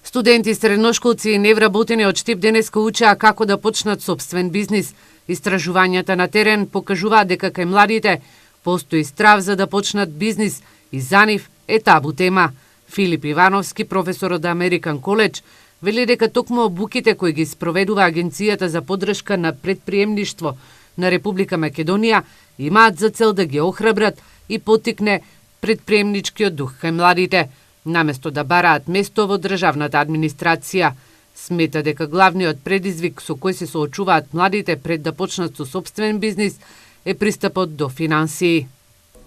Студенти, средношколци и невработени од Штип денеска учеа како да почнат собствен бизнис. Истражувањата на терен покажуваат дека кај младите постои страв за да почнат бизнис и за нив е табу тема. Филип Ивановски, професор од Американ Коледж, вели дека токму обуките кои ги спроведува Агенцијата за поддршка на предприемништво на Република Македонија имаат за цел да ги охрабрат и поттикне предприемничкиот дух кај младите, наместо да бараат место во државната администрација. Смета дека главниот предизвик со кој се соочуваат младите пред да почнат со собствен бизнис е пристапот до финансии.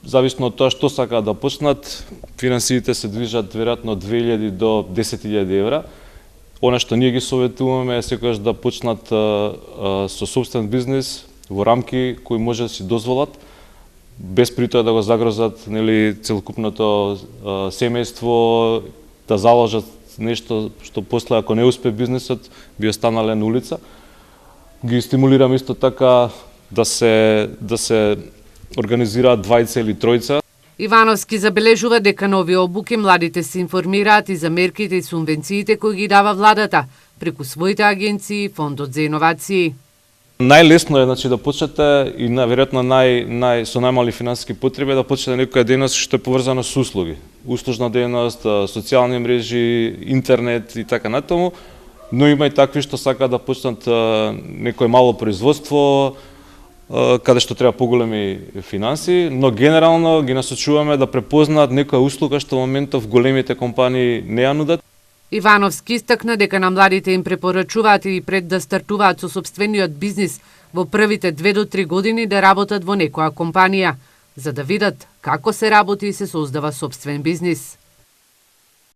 Зависно од тоа што сакаат да почнат, финансиите се движат веројатно од 2000 до 10.000 евра. Она што ние ги советуваме е секогаш да почнат со собствен бизнис во рамки кои може да си дозволат, без при тоа да го загрозат целокупното семејство, да заложат нешто што после ако не успе бизнисот би останале на улица. Ги стимулираме исто така да се организираат двајца или тројца. Ивановски забележува дека на овие обуки младите се информираат и за мерките и субвенциите кои ги дава владата преку своите агенции и фондот за иновации. Најлесно е да почнете и веројатно со најмали финансиски потреби да почнете некоја дејност што е поврзана со услуги. Услужна дејност, социјални мрежи, интернет и така натаму, но има и такви што сакаат да почнат некое мало производство, каде што треба поголеми финанси, но генерално ги насочуваме да препознаат некоја услуга што во моментов големите компании не ја нудат. Ивановски истакна дека на младите им препорачуваат и пред да стартуваат со собствениот бизнис во првите 2 до 3 години да работат во некоја компанија, за да видат како се работи и се создава собствен бизнис.